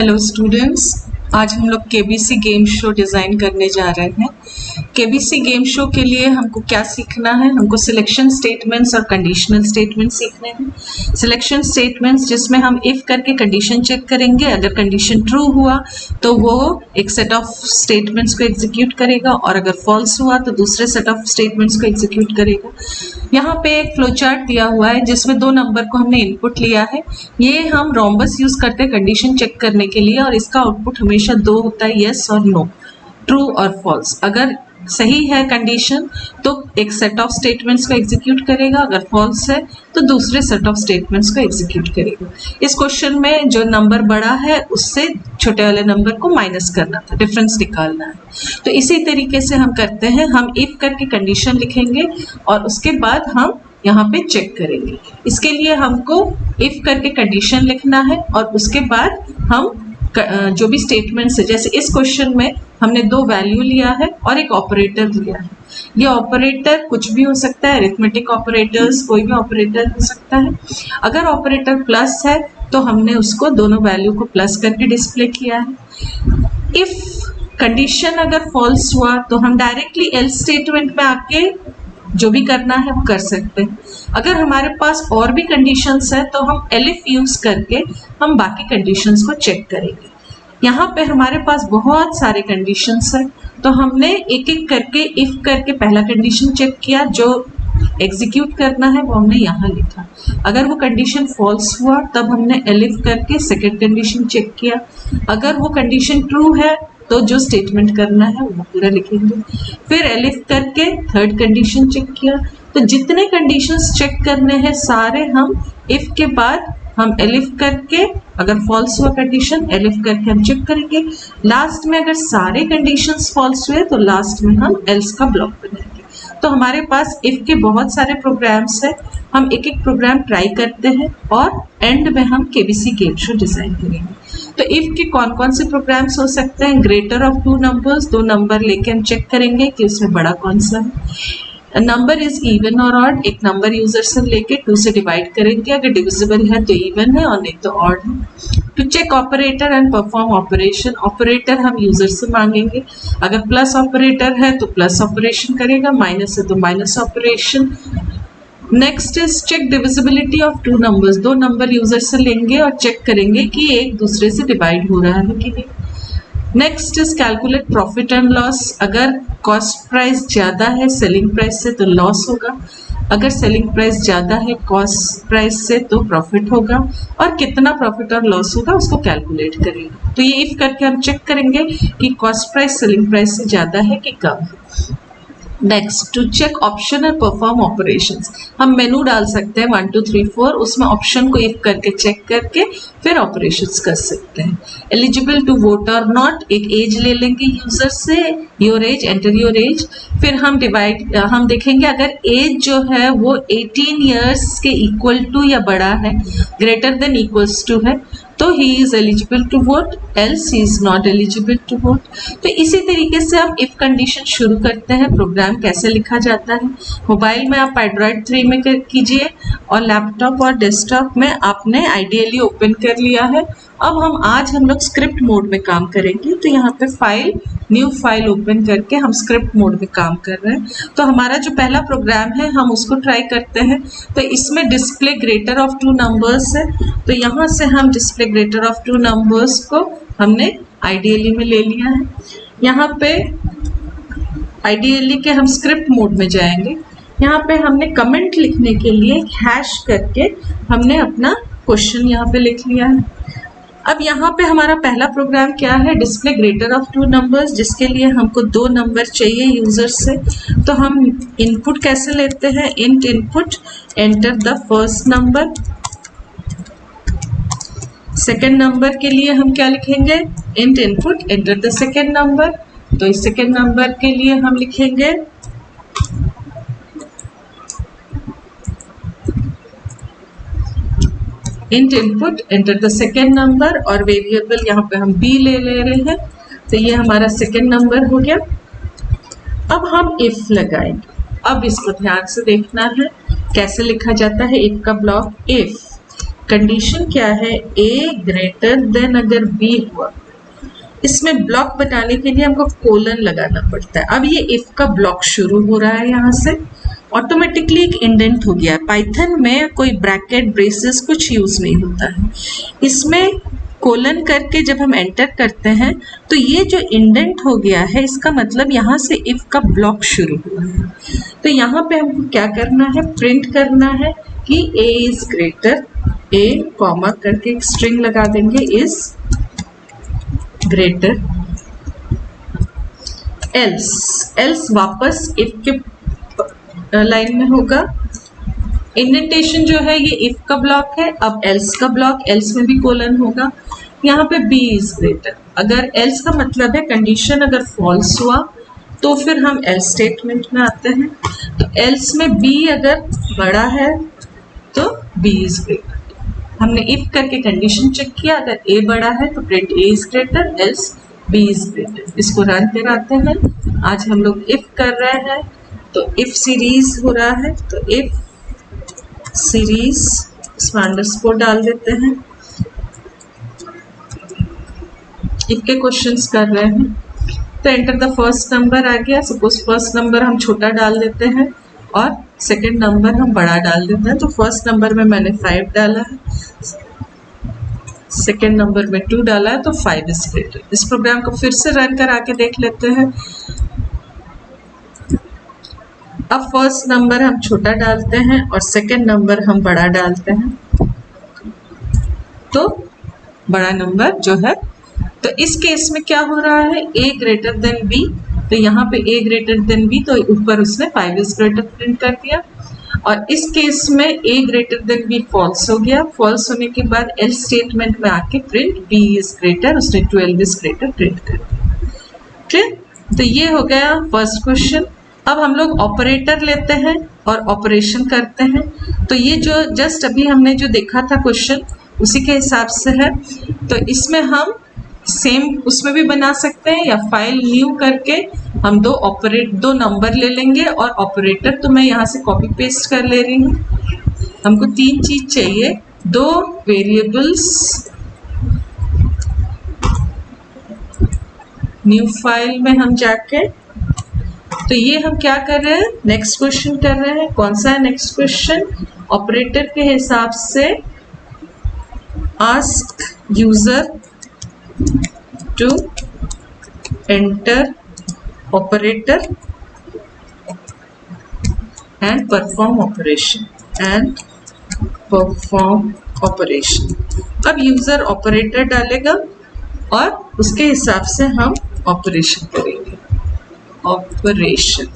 Hello students, आज हम लोग केबीसी गेम शो डिज़ाइन करने जा रहे हैं। केबीसी गेम शो के लिए हमको क्या सीखना है? हमको सिलेक्शन स्टेटमेंट्स और कंडीशनल स्टेटमेंट्स सीखने हैं। सिलेक्शन स्टेटमेंट्स जिसमें हम इफ़ करके कंडीशन चेक करेंगे, अगर कंडीशन ट्रू हुआ तो वो एक सेट ऑफ स्टेटमेंट्स को एग्जीक्यूट करेगा और अगर फॉल्स हुआ तो दूसरे सेट ऑफ स्टेटमेंट्स को एग्जीक्यूट करेगा। यहाँ पे एक फ्लो चार्ट दिया हुआ है जिसमें दो नंबर को हमने इनपुट लिया है। ये हम रोम्बस यूज़ करते हैं कंडीशन चेक करने के लिए और इसका आउटपुट हमेशा दो होता है, यस और नो, ट्रू और फॉल्स। अगर सही है कंडीशन तो एक सेट ऑफ स्टेटमेंट्स को एग्जीक्यूट करेगा, अगर फॉल्स है तो दूसरे सेट ऑफ स्टेटमेंट्स को एग्जीक्यूट करेगा। इस क्वेश्चन में जो नंबर बड़ा है उससे छोटे वाले नंबर को माइनस करना था, डिफरेंस निकालना है। तो इसी तरीके से हम करते हैं, हम इफ करके कंडीशन लिखेंगे और उसके बाद हम यहाँ पे चेक करेंगे। इसके लिए हमको इफ करके कंडीशन लिखना है और उसके बाद हम जो भी स्टेटमेंट्स है, जैसे इस क्वेश्चन में हमने दो वैल्यू लिया है और एक ऑपरेटर लिया है। ये ऑपरेटर कुछ भी हो सकता है, अरिथमेटिक ऑपरेटर्स, कोई भी ऑपरेटर हो सकता है। अगर ऑपरेटर प्लस है तो हमने उसको दोनों वैल्यू को प्लस करके डिस्प्ले किया है। इफ कंडीशन अगर फॉल्स हुआ तो हम डायरेक्टली एल्स स्टेटमेंट में आके जो भी करना है वो कर सकते हैं। अगर हमारे पास और भी कंडीशंस है तो हम एलिफ यूज करके हम बाकी कंडीशंस को चेक करेंगे। यहाँ पे हमारे पास बहुत सारे कंडीशंस है तो हमने एक एक करके इफ करके पहला कंडीशन चेक किया, जो एग्जीक्यूट करना है वो हमने यहाँ लिखा। अगर वो कंडीशन फॉल्स हुआ तब हमने एलिफ करके सेकेंड कंडीशन चेक किया। अगर वो कंडीशन ट्रू है तो जो स्टेटमेंट करना है वो पूरा लिखेंगे। फिर एलिफ करके थर्ड कंडीशन चेक किया। तो जितने कंडीशंस चेक करने हैं सारे हम इफ के बाद हम एलिफ करके, अगर फॉल्स हुआ कंडीशन एलिफ करके हम चेक करेंगे। लास्ट में अगर सारे कंडीशंस फॉल्स हुए तो लास्ट में हम एल्स का ब्लॉक बनाएंगे। तो हमारे पास इफ के बहुत सारे प्रोग्राम्स हैं, हम एक एक प्रोग्राम ट्राई करते हैं और एंड में हम केबीसी गेम शो डिजाइन करेंगे। तो इफ के कौन कौन से प्रोग्राम्स हो सकते हैं? ग्रेटर ऑफ टू नंबर्स, दो नंबर लेके हम चेक करेंगे कि उसमें बड़ा कौन सा है। नंबर इज इवन और ऑड, एक नंबर यूजर से लेके 2 से डिवाइड करेंगे, अगर डिविजिबल है तो इवन है और नहीं तो ऑड है। To check operator and perform operation, operator हम यूजर से मांगेंगे, अगर प्लस ऑपरेटर है तो प्लस ऑपरेशन करेगा, माइनस है तो minus operation. Next is check divisibility of two numbers, दो नंबर यूजर से लेंगे और चेक करेंगे कि एक दूसरे से डिवाइड हो रहा है कि नहीं। Next is calculate profit and loss, अगर कॉस्ट प्राइस ज्यादा है सेलिंग प्राइस से तो लॉस होगा, अगर सेलिंग प्राइस ज्यादा है कॉस्ट प्राइस से तो प्रॉफिट होगा, और कितना प्रॉफिट और लॉस होगा उसको कैलकुलेट करेंगे। तो ये इफ करके हम चेक करेंगे कि कॉस्ट प्राइस सेलिंग प्राइस से ज्यादा है कि कम है। Next to check option and perform operations, हम मेनू डाल सकते हैं 1 2 3 4, उसमें ऑप्शन को इफ करके चेक करके फिर ऑपरेशंस कर सकते हैं। एलिजिबल टू वोट और नॉट, एक एज ले लेंगे यूजर से, your age, enter your age. फिर हम देखेंगे अगर एज जो है वो 18 ईयर्स के इक्वल टू या बड़ा है, ग्रेटर देन इक्वल्स टू है तो he is eligible to vote, else he is not eligible to vote. तो इसी तरीके से हम इफ कंडीशन शुरू करते हैं। प्रोग्राम कैसे लिखा जाता है? मोबाइल में आप एंड्रॉइड 3 में कीजिए और लैपटॉप और डेस्कटॉप में आपने आइडियली ओपन कर लिया है। अब आज हम लोग स्क्रिप्ट मोड में काम करेंगे, तो यहाँ पे फाइल, न्यू फाइल ओपन करके हम स्क्रिप्ट मोड में काम कर रहे हैं। तो हमारा जो पहला प्रोग्राम है हम उसको ट्राई करते हैं। तो इसमें display greater of two numbers है, तो यहाँ से हम display greater of two numbers को हमने आइडियली में ले लिया है। यहाँ पे आइडियली के हम स्क्रिप्ट मोड में जाएंगे। यहाँ पे हमने कमेंट लिखने के लिए हैश करके हमने अपना क्वेश्चन यहाँ पे लिख लिया है। अब यहाँ पे हमारा पहला प्रोग्राम क्या है? Display greater of two numbers, जिसके लिए हमको दो नंबर चाहिए यूजर से। तो हम इनपुट कैसे लेते हैं? Int input, enter the first number. Second number के लिए हम क्या लिखेंगे? Int input, enter the second number. तो इस सेकेंड नंबर के लिए हम लिखेंगे int input, enter the second number, और वेरिएबल यहाँ पे हम बी ले रहे हैं। तो ये हमारा सेकेंड नंबर हो गया। अब हम इफ लगाएंगे। अब इसको ध्यान से देखना है कैसे लिखा जाता है इफ का ब्लॉक। इफ कंडीशन क्या है, ए ग्रेटर देन अगर बी हुआ, इसमें ब्लॉक बनाने के लिए हमको कोलन लगाना पड़ता है। अब ये इफ का ब्लॉक शुरू हो रहा है, यहाँ से ऑटोमेटिकली एक इंडेंट हो गया है। पाइथन में कोई ब्रैकेट ब्रेसेस कुछ यूज नहीं होता है, इसमें कोलन करके जब हम एंटर करते हैं तो ये जो इंडेंट हो गया है इसका मतलब यहाँ से इफ का ब्लॉक शुरू हुआ है। तो यहाँ पे हमको क्या करना है, प्रिंट करना है कि ए इज ग्रेटर, ए कॉमा करके एक स्ट्रिंग लगा देंगे, इज ग्रेटर, एल्स वापस इफ के लाइन में होगा। इंडेंटेशन जो है ये इफ का ब्लॉक है, अब एल्स का ब्लॉक, एल्स में भी कोलन होगा। यहाँ पे बी इज ग्रेटर, अगर एल्स का मतलब है कंडीशन अगर फॉल्स हुआ तो फिर हम एल्स स्टेटमेंट में आते हैं। तो एल्स में बी अगर बड़ा है तो बी इज ग्रेटर। हमने इफ करके कंडीशन चेक किया, अगर ए बड़ा है तो print A is greater, else B is greater. इसको रन कराते हैं। आज हम लोग इफ कर रहे हैं तो इफ सीरीज हो रहा है, तो इफ सीरीज इसमें अंडरस्कोर डाल देते हैं। इफ के क्वेश्चंस कर रहे हैं तो एंटर द फर्स्ट नंबर आ गया। सपोज फर्स्ट नंबर हम छोटा डाल देते हैं और सेकंड नंबर हम बड़ा डाल देते हैं। तो फर्स्ट नंबर में मैंने 5 डाला है, सेकंड नंबर में 2 डाला है, तो 5 इज ग्रेटर। इस प्रोग्राम को फिर से रन करा के देख लेते हैं। अब फर्स्ट नंबर हम छोटा डालते हैं और सेकंड नंबर हम बड़ा डालते हैं, तो बड़ा नंबर जो है, तो इस केस में क्या हो रहा है, ए ग्रेटर देन बी। तो यहाँ पे ए ग्रेटर देन बी, तो ऊपर उसने 5 इज ग्रेटर प्रिंट कर दिया। और इस केस में ए ग्रेटर देन बी फॉल्स हो गया। फॉल्स होने के बाद एल्स स्टेटमेंट में आके प्रिंट बी इज ग्रेटर, उसने 12 इज ग्रेटर प्रिंट कर दिया। ठीक, तो ये हो गया फर्स्ट क्वेश्चन। अब हम लोग ऑपरेटर लेते हैं और ऑपरेशन करते हैं। तो ये जो जस्ट अभी हमने जो देखा था क्वेश्चन उसी के हिसाब से है। तो इसमें हम सेम उसमें भी बना सकते हैं, या फाइल न्यू करके हम दो नंबर ले लेंगे और ऑपरेटर तो मैं यहाँ से कॉपी पेस्ट कर ले रही हूँ। हमको 3 चीज चाहिए, 2 वेरिएबल्स, न्यू फाइल में हम जाके, तो ये हम क्या कर रहे हैं, नेक्स्ट क्वेश्चन कर रहे हैं। कौन सा है नेक्स्ट क्वेश्चन, ऑपरेटर के हिसाब से ask user to enter operator and perform operation अब यूजर ऑपरेटर डालेगा और उसके हिसाब से हम ऑपरेशन करेंगे। ऑपरेशन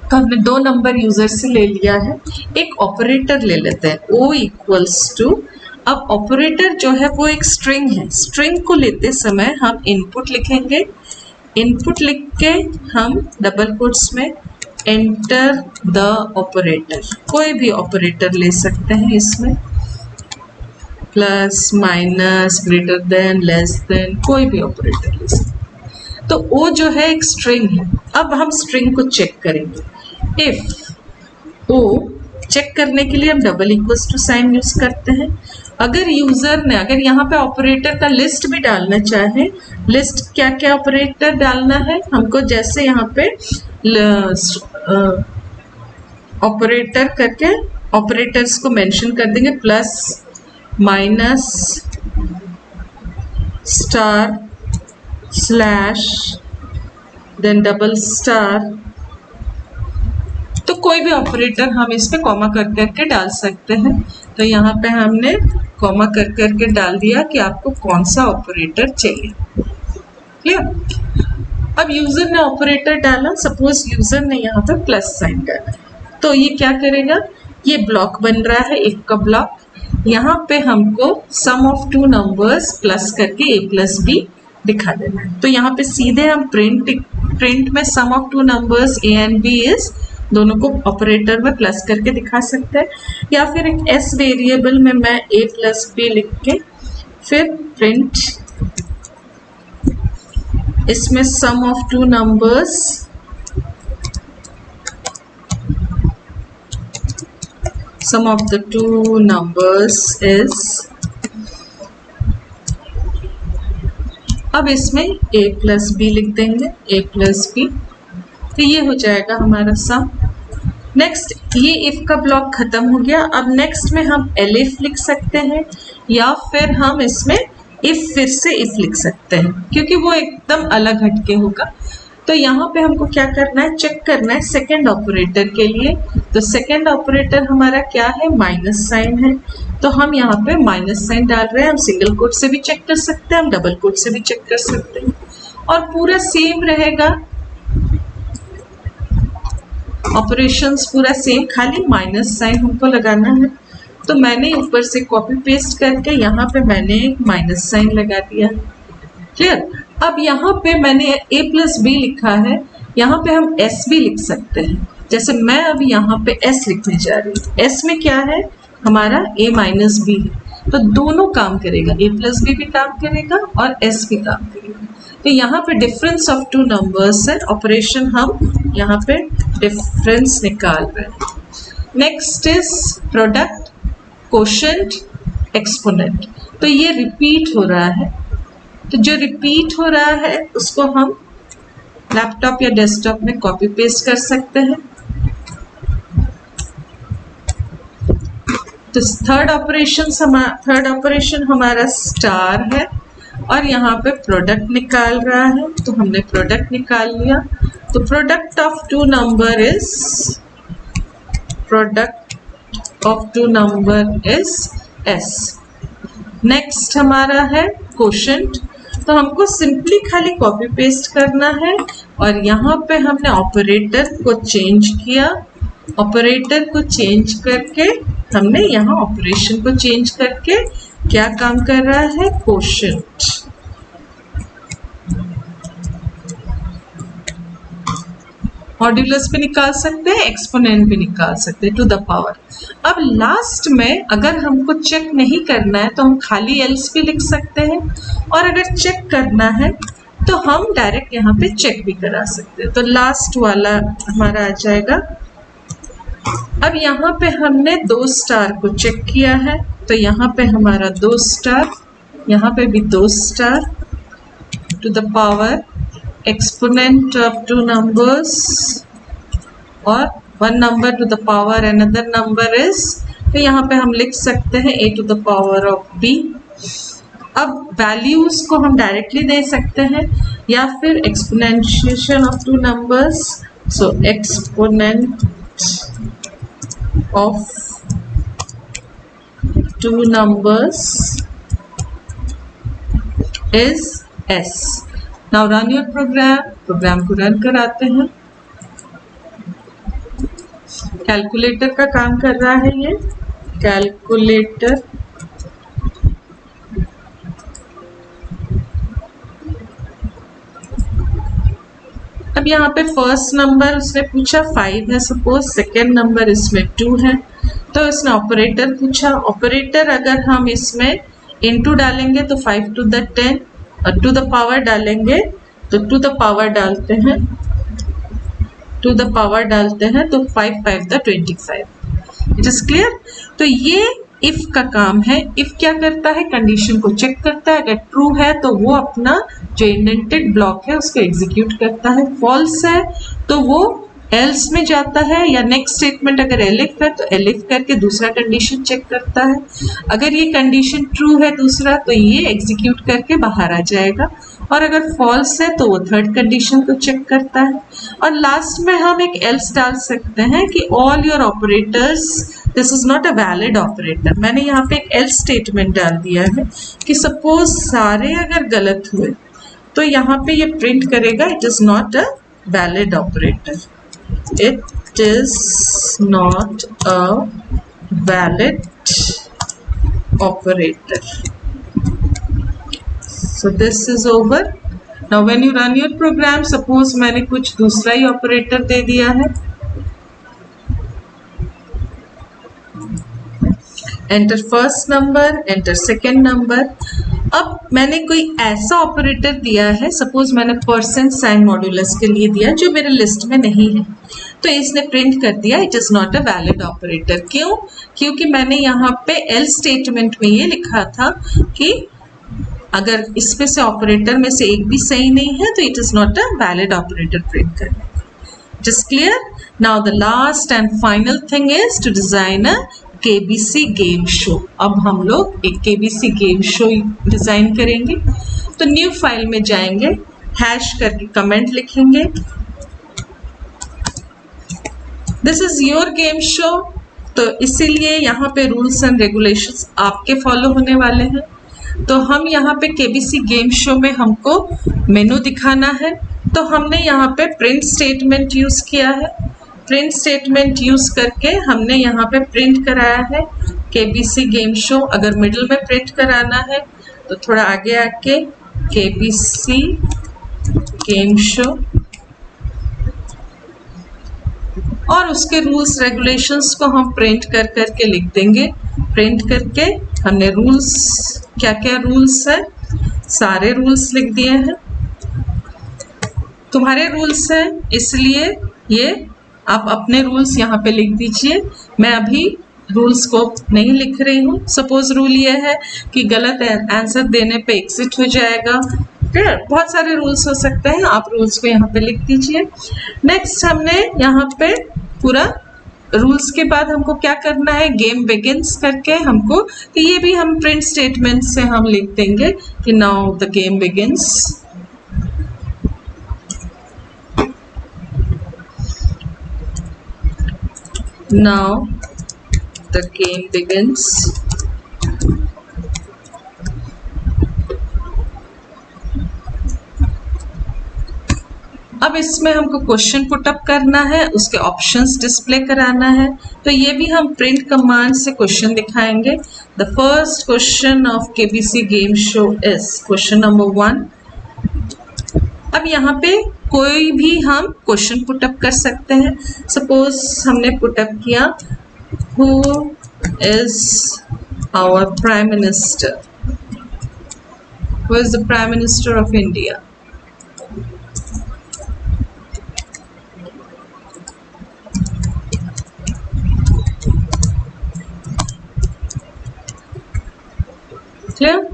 तो हमने 2 नंबर यूजर से ले लिया है। एक ऑपरेटर ले लेते हैं, O इक्वल्स टू, अब ऑपरेटर जो है वो एक स्ट्रिंग है। स्ट्रिंग को लेते समय हम इनपुट लिखेंगे, इनपुट लिख के हम डबल कोट्स में एंटर द ऑपरेटर, कोई भी ऑपरेटर ले सकते हैं इसमें, plus minus greater than less than, कोई भी ऑपरेटर ले सकते हैं। तो वो जो है एक स्ट्रिंग है। अब हम स्ट्रिंग को चेक करेंगे। इफ ओ चेक करने के लिए हम double equals to sign use करते हैं। अगर यूजर ने अगर यहाँ पे ऑपरेटर का लिस्ट भी डालना चाहे, लिस्ट क्या क्या ऑपरेटर डालना है हमको, जैसे यहाँ पे ऑपरेटर करके ऑपरेटर्स को मेंशन कर देंगे, plus minus star slash then double star, तो कोई भी ऑपरेटर हम इस पे कॉमा कर करके डाल सकते हैं। तो यहाँ पे हमने कॉमा कर करके डाल दिया कि आपको कौन सा ऑपरेटर चाहिए। क्लियर। अब यूजर ने ऑपरेटर डाला, सपोज यूजर ने यहाँ पे प्लस साइन डाला, तो ये क्या करेगा, ये ब्लॉक बन रहा है, एक का ब्लॉक। यहाँ पे हमको सम ऑफ 2 नंबर्स प्लस करके a प्लस बी दिखा देना है। तो यहाँ पे सीधे हम प्रिंट में sum of 2 numbers a and b is, दोनों को ऑपरेटर में प्लस करके दिखा सकते हैं, या फिर एक s वेरिएबल में मैं a प्लस बी लिख के फिर प्रिंट इसमें sum of 2 numbers sum of the two numbers is, अब इसमें a प्लस बी लिख देंगे, a प्लस बी, तो ये हो जाएगा हमारा सम। नेक्स्ट ये इफ का ब्लॉक खत्म हो गया। अब नेक्स्ट में हम एलिफ लिख सकते हैं या फिर हम इसमें इफ फिर से इफ लिख सकते हैं, क्योंकि वो एकदम अलग हटके होगा। तो यहाँ पे हमको क्या करना है, चेक करना है सेकंड ऑपरेटर के लिए। तो सेकंड ऑपरेटर हमारा क्या है, माइनस साइन है, तो हम यहाँ पे माइनस साइन डाल रहे हैं। हम सिंगल कोट से भी चेक कर सकते हैं, हम डबल कोट से भी चेक कर सकते हैं, और पूरा सेम रहेगा, ऑपरेशंस पूरा सेम, खाली माइनस साइन हमको लगाना है। तो मैंने ऊपर से कॉपी पेस्ट करके यहाँ पे मैंने एक माइनस साइन लगा दिया। क्लियर। अब यहाँ पे मैंने a प्लस बी लिखा है, यहाँ पे हम s भी लिख सकते हैं। जैसे मैं अब यहाँ पे s लिखने जा रही हूँ। s में क्या है हमारा a माइनस बी, तो दोनों काम करेगा, a प्लस बी भी काम करेगा और s भी काम करेगा। तो यहाँ पे डिफरेंस ऑफ टू नंबर्स है, ऑपरेशन हम यहाँ पे डिफरेंस निकाल रहे हैं। Next is product, quotient, exponent. तो ये रिपीट हो रहा है, तो जो रिपीट हो रहा है उसको हम लैपटॉप या डेस्कटॉप में कॉपी पेस्ट कर सकते हैं। तो थर्ड ऑपरेशन हमारा स्टार है और यहाँ पे प्रोडक्ट निकाल रहा है, तो हमने प्रोडक्ट निकाल लिया। तो product of two number is s। Next हमारा है कोशेंट, तो हमको सिंपली खाली कॉपी पेस्ट करना है और यहाँ पे हमने ऑपरेटर को चेंज किया। ऑपरेटर को चेंज करके हमने यहाँ ऑपरेशन को चेंज करके क्या काम कर रहा है, कोशेंट। मॉड्यूलस भी निकाल सकते हैं, एक्सपोनेंट भी निकाल सकते हैं, टू द पावर। अब लास्ट में अगर हमको चेक नहीं करना है तो हम खाली एल्स भी लिख सकते हैं, और अगर चेक करना है तो हम डायरेक्ट यहाँ पे चेक भी करा सकते हैं। तो लास्ट वाला हमारा आ जाएगा। अब यहाँ पे हमने 2 स्टार को चेक किया है, तो यहाँ पे हमारा 2 स्टार, यहाँ पे भी 2 star, to the power exponent of two numbers और one number to the power another number is, तो यहाँ पे हम लिख सकते हैं a to the power of b। अब वैल्यूज को हम डायरेक्टली दे सकते हैं या फिर exponentiation of two numbers, so exponent of two numbers is s। Now run your program को रन कराते हैं। कैलकुलेटर का काम कर रहा है ये, कैलकुलेटर। अब यहाँ पे फर्स्ट नंबर उसने पूछा 5 है सपोज, सेकेंड नंबर इसमें 2 है, तो इसने ऑपरेटर पूछा। ऑपरेटर अगर हम इसमें इनटू डालेंगे तो 5 to the 10, और टू द पावर डालेंगे तो टू द पावर डालते हैं, तो 5 5 the 25। It is clear. तो ये इफ का काम है। इफ क्या करता है, कंडीशन को चेक करता है, अगर ट्रू है तो वो अपना जो इंडेंटेड ब्लॉक है उसको एग्जीक्यूट करता है, फॉल्स है तो वो एल्स में जाता है, या नेक्स्ट स्टेटमेंट अगर एलिफ है तो एलिफ करके दूसरा कंडीशन चेक करता है। अगर ये कंडीशन ट्रू है दूसरा तो ये एग्जीक्यूट करके बाहर आ जाएगा, और अगर फॉल्स है तो वो थर्ड कंडीशन को चेक करता है। और लास्ट में हम एक एल्स डाल सकते हैं कि all your operators, this is not a valid operator. मैंने यहाँ पे एक एल्स स्टेटमेंट डाल दिया है कि सपोज सारे अगर गलत हुए तो यहाँ पे ये प्रिंट करेगा it is not a valid operator, it is not a valid operator. So this is over. Now when you run your program, suppose मैंने कुछ दूसरा ही ऑपरेटर दे दिया है, enter first number, enter second number। अब मैंने कोई ऐसा ऑपरेटर दिया है, सपोज मैंने परसेंट साइन मॉड्यूलस के लिए दिया जो मेरे लिस्ट में नहीं है, तो इसने प्रिंट कर दिया it is not a valid operator. क्यों? क्योंकि मैंने यहाँ पे एल स्टेटमेंट में ये लिखा था कि अगर इसमें से ऑपरेटर में से एक भी सही नहीं है तो it is not a valid operator print करने। Just clear? Now the last and final thing is to design a KBC game show. अब हम लोग एक KBC game show डिजाइन करेंगे। तो न्यू फाइल में जाएंगे, हैश करके कमेंट लिखेंगे this is your game show. तो इसीलिए यहाँ पे रूल्स एंड रेगुलेशंस आपके फॉलो होने वाले हैं। तो हम यहाँ पे KBC गेम शो में हमको मेनू दिखाना है, तो हमने यहाँ पे प्रिंट स्टेटमेंट यूज किया है। प्रिंट स्टेटमेंट यूज करके हमने यहाँ पे प्रिंट कराया है KBC गेम शो। अगर मिडिल में प्रिंट कराना है तो थोड़ा आगे आके KBC गेम शो, और उसके रूल्स रेगुलेशंस को हम प्रिंट कर करके लिख देंगे। प्रिंट करके हमने रूल्स, क्या क्या रूल्स है, सारे रूल्स लिख दिए हैं। तुम्हारे रूल्स हैं इसलिए ये आप अपने रूल्स यहाँ पे लिख दीजिए। मैं अभी रूल्स को नहीं लिख रही हूँ। सपोज रूल ये है कि गलत आंसर देने पे एग्जिट हो जाएगा। फिर बहुत सारे रूल्स हो सकते हैं, आप रूल्स को यहाँ पे लिख दीजिए। नेक्स्ट हमने यहाँ पे पूरा रूल्स के बाद हमको क्या करना है, गेम बिगिंस करके हमको, तो ये भी हम प्रिंट स्टेटमेंट से हम लिख देंगे कि now the game begins. Now the game begins. अब इसमें हमको क्वेश्चन पुटअप करना है, उसके ऑप्शंस डिस्प्ले कराना है। तो ये भी हम प्रिंट कमांड से क्वेश्चन दिखाएंगे। The first question of KBC game show is question number 1। अब यहाँ पे कोई भी हम क्वेश्चन पुटअप कर सकते हैं। सपोज हमने पुटअप किया who is our prime minister, who is the prime minister of India. Clear?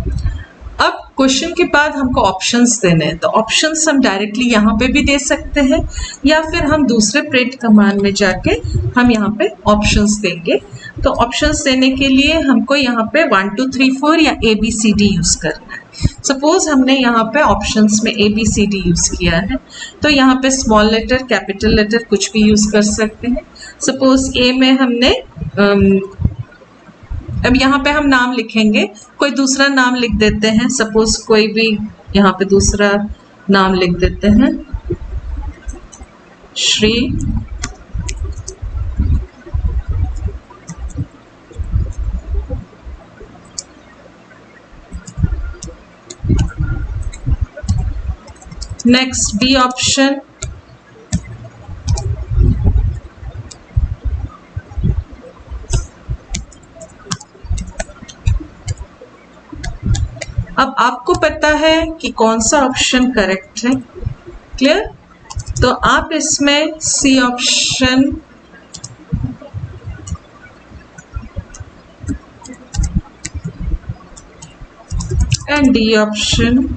अब क्वेश्चन के बाद हमको ऑप्शंस देने हैं, तो ऑप्शंस हम डायरेक्टली यहाँ पे भी दे सकते हैं या फिर हम दूसरे प्रिंट कमांड में जाके हम यहाँ पे ऑप्शंस देंगे। तो ऑप्शंस देने के लिए हमको यहाँ पे 1 2 3 4 या ABCD यूज करना है। सपोज हमने यहाँ पे ऑप्शंस में ABCD यूज किया है, तो यहाँ पे स्मॉल लेटर, कैपिटल लेटर कुछ भी यूज कर सकते हैं। सपोज A में हमने अब यहाँ पे हम नाम लिखेंगे, कोई दूसरा नाम लिख देते हैं। सपोज कोई भी यहाँ पे दूसरा नाम लिख देते हैं, श्री। नेक्स्ट B ऑप्शन, अब आपको पता है कि कौन सा ऑप्शन करेक्ट है। क्लियर? तो आप इसमें C option, and D option,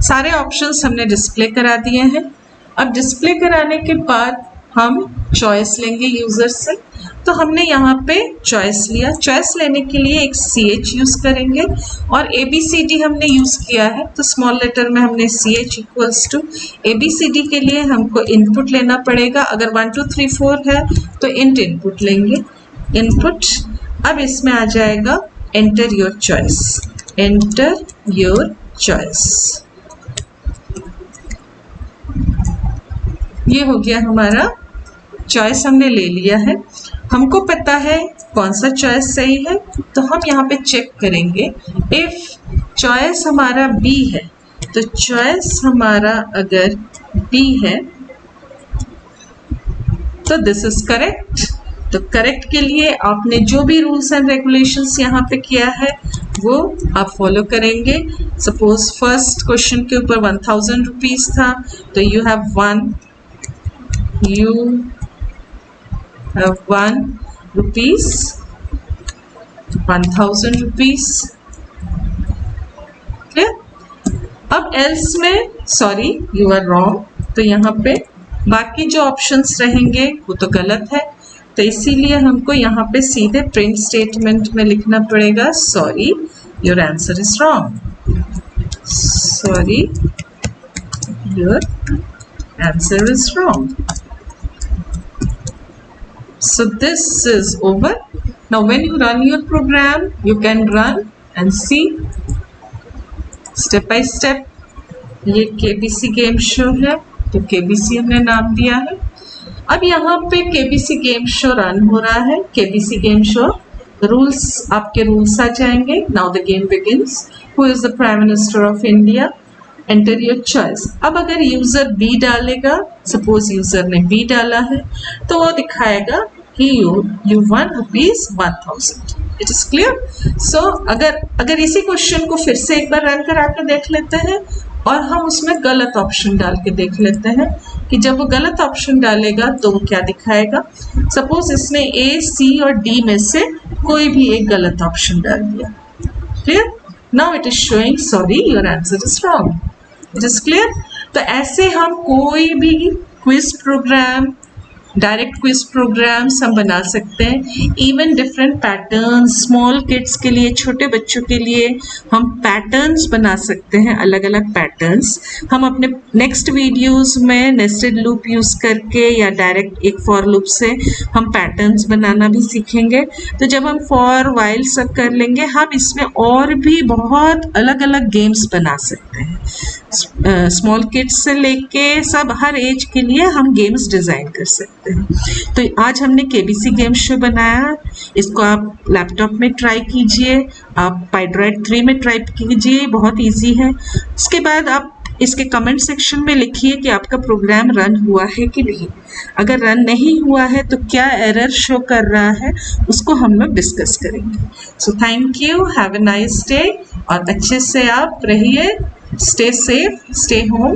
सारे ऑप्शंस हमने डिस्प्ले करा दिए हैं। अब डिस्प्ले कराने के बाद हम चॉइस लेंगे यूजर से। तो हमने यहाँ पे चॉइस लिया। चॉइस लेने के लिए एक CH यूज करेंगे और ABCD हमने यूज किया है, तो स्मॉल लेटर में हमने CH इक्वल्स टू ABCD के लिए हमको इनपुट लेना पड़ेगा। अगर 1 2 3 4 है तो इंट इनपुट लेंगे, इनपुट। अब इसमें आ जाएगा enter your choice, enter your choice. ये हो गया हमारा चॉइस, हमने ले लिया है। हमको पता है कौन सा चॉइस सही है, तो हम यहाँ पे चेक करेंगे। इफ चॉइस हमारा B है, तो चॉइस हमारा अगर B है तो दिस इज करेक्ट। तो करेक्ट के लिए आपने जो भी रूल्स एंड रेगुलेशंस यहाँ पे किया है वो आप फॉलो करेंगे। सपोज फर्स्ट क्वेश्चन के ऊपर 1000 रुपीज था, तो you have 1 rupees 1000 rupees. Clear? अब एल्स में सॉरी यू आर रॉन्ग, तो यहाँ पे बाकी जो ऑप्शंस रहेंगे वो तो गलत है, तो इसीलिए हमको यहाँ पे सीधे प्रिंट स्टेटमेंट में लिखना पड़ेगा sorry your answer is wrong, sorry your answer is wrong. So this is over. Now when you run your program, you can run and see step by step. ये KBC गेम शो है, तो KBC हमने नाम दिया है। अब यहाँ पे KBC गेम शो रन हो रहा है। KBC गेम शो रूल्स, आपके रूल्स आ जाएंगे। Now the game begins. Who is the Prime Minister of India? Enter your choice. अब अगर यूजर B डालेगा, सपोज यूजर ने B डाला है, तो वो दिखाएगा कि you won rupees 1000. It is clear? So अगर इसी क्वेश्चन को फिर से एक बार रन करा के देख लेते हैं और हम उसमें गलत ऑप्शन डाल के देख लेते हैं कि जब वो गलत ऑप्शन डालेगा तो वो क्या दिखाएगा। सपोज इसने A, C और D में से कोई भी एक गलत ऑप्शन डाल दिया। Clear? Now it is showing sorry your answer is wrong. It is clear? तो ऐसे हम कोई भी quiz program, direct quiz programs हम बना सकते हैं। Even different patterns, small kids के लिए, छोटे बच्चों के लिए हम पैटर्न्स बना सकते हैं, अलग अलग पैटर्न्स। हम अपने नेक्स्ट वीडियोस में नेस्टेड लूप यूज करके या डायरेक्ट एक फॉर लूप से हम पैटर्न्स बनाना भी सीखेंगे। तो जब हम फॉर वाइल सब कर लेंगे, हम इसमें और भी बहुत अलग अलग गेम्स बना सकते हैं। स्मॉल किड्स से लेके सब हर एज के लिए हम गेम्स डिजाइन कर सकते हैं। तो आज हमने KBC गेम शो बनाया, इसको आप लैपटॉप में ट्राई कीजिए, आप पाइड्रॉइड 3 में ट्राई कीजिए, बहुत इजी है। इसके बाद आप इसके कमेंट सेक्शन में लिखिए कि आपका प्रोग्राम रन हुआ है कि नहीं। अगर रन नहीं हुआ है तो क्या एरर शो कर रहा है, उसको हम लोग डिस्कस करेंगे। So thank you, have a nice day, और अच्छे से आप रहिए। Stay safe, stay home.